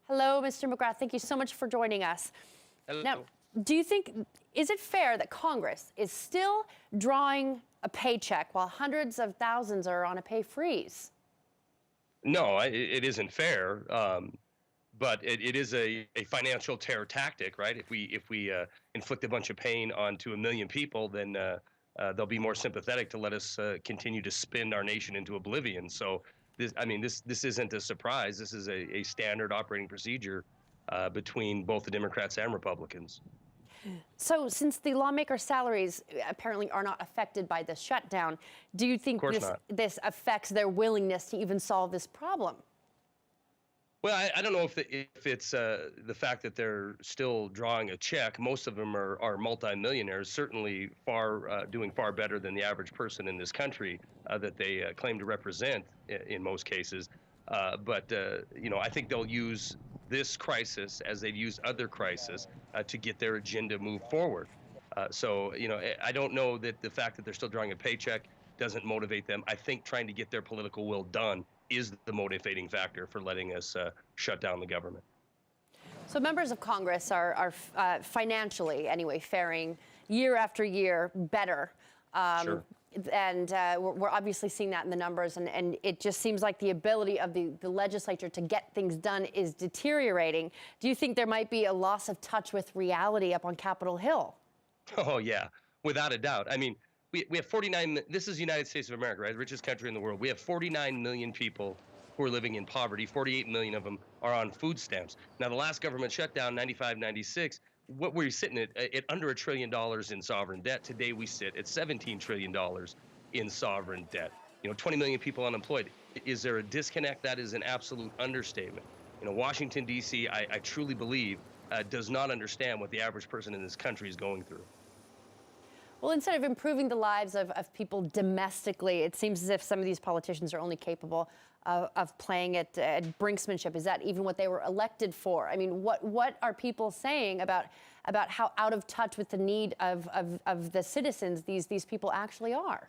Hello, Mr. McGrath. Thank you so much for joining us. Hello. Now, is it fair that Congress is still drawing a paycheck while hundreds of thousands are on a pay freeze? No, it isn't fair, but it is a financial terror tactic, right? If we inflict a bunch of pain onto 1 million people, then they'll be more sympathetic to let us continue to spin our nation into oblivion. So this isn't a surprise. This is a standard operating procedure between both the Democrats and Republicans. So since the lawmakers' salaries apparently are not affected by the shutdown, do you think this affects their willingness to even solve this problem? Well, I don't know if it's the fact that they're still drawing a check. Most of them are multimillionaires, certainly doing far better than the average person in this country that they claim to represent in most cases. But I think they'll use this crisis as they've used other crises to get their agenda moved forward. I don't know that the fact that they're still drawing a paycheck doesn't motivate them. I think trying to get their political will done is the motivating factor for letting us shut down the government. So members of Congress are financially, anyway, faring year after year better. Sure. And we're obviously seeing that in the numbers, and it just seems like the ability of the legislature to get things done is deteriorating. Do you think there might be a loss of touch with reality up on Capitol Hill? Oh, yeah, without a doubt. I mean, we have 49, this is the United States of America, right? The richest country in the world. We have 49 million people who are living in poverty. 48 million of them are on food stamps. Now, the last government shutdown, 95, 96, what were you sitting at under $1 trillion in sovereign debt? Today we sit at $17 trillion in sovereign debt. 20 million people unemployed. Is there a disconnect? That is an absolute understatement. Washington, D.C., I truly believe, does not understand what the average person in this country is going through. Well, instead of improving the lives of people domestically, it seems as if some of these politicians are only capable of playing at brinksmanship. Is that even what they were elected for? I mean, what are people saying about how out of touch with the need of the citizens these people actually are?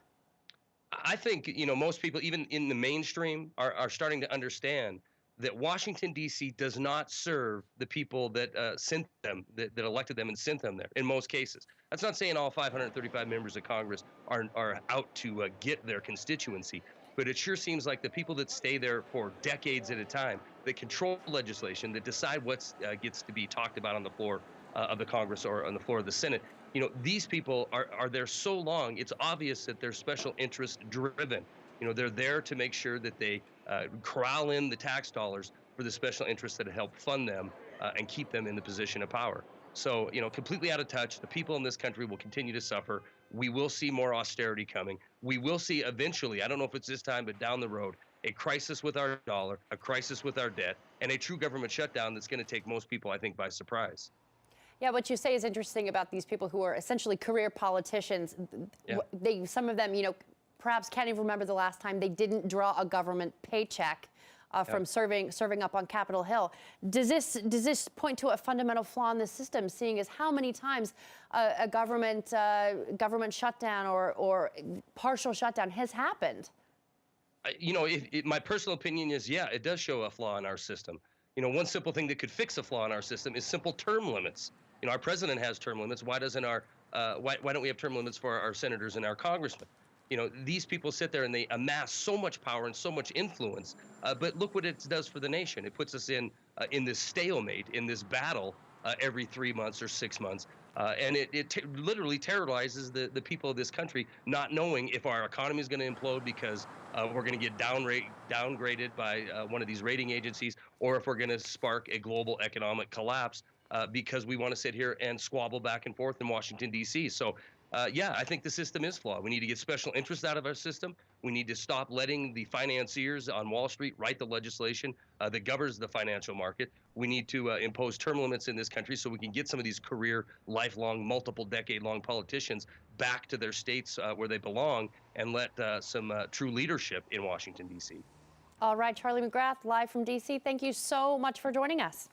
I think, most people, even in the mainstream, are starting to understand that Washington, D.C. does not serve the people that sent them, that elected them and sent them there, in most cases. That's not saying all 535 members of Congress are out to get their constituency, but it sure seems like the people that stay there for decades at a time, that control legislation, that decide what gets to be talked about on the floor of the Congress or on the floor of the Senate, these people are there so long, it's obvious that they're special interest driven. They're there to make sure that they corral in the tax dollars for the special interests that help fund them and keep them in the position of power. So, completely out of touch. The people in this country will continue to suffer. We will see more austerity coming. We will see eventually, I don't know if it's this time, but down the road, a crisis with our dollar, a crisis with our debt, and a true government shutdown that's going to take most people, I think, by surprise. Yeah, what you say is interesting about these people who are essentially career politicians. Yeah. Some of them, perhaps can't even remember the last time they didn't draw a government paycheck from serving up on Capitol Hill. Does this point to a fundamental flaw in the system, seeing as how many times a government shutdown or partial shutdown has happened? My personal opinion is, yeah, it does show a flaw in our system. One simple thing that could fix a flaw in our system is simple term limits. Our president has term limits. Why doesn't why don't we have term limits for our senators and our congressmen? These people sit there and they amass so much power and so much influence, but look what it does for the nation. It puts us in this stalemate, in this battle every 3 months or 6 months, and it literally terrorizes the people of this country, not knowing if our economy is going to implode because we're going to get downgraded by one of these rating agencies, or if we're going to spark a global economic collapse because we want to sit here and squabble back and forth in Washington, D.C. So. Yeah, I think the system is flawed. We need to get special interests out of our system. We need to stop letting the financiers on Wall Street write the legislation that governs the financial market. We need to impose term limits in this country so we can get some of these career, lifelong, multiple decade-long politicians back to their states where they belong and let some true leadership in Washington, D.C. All right, Charlie McGrath, live from D.C. Thank you so much for joining us.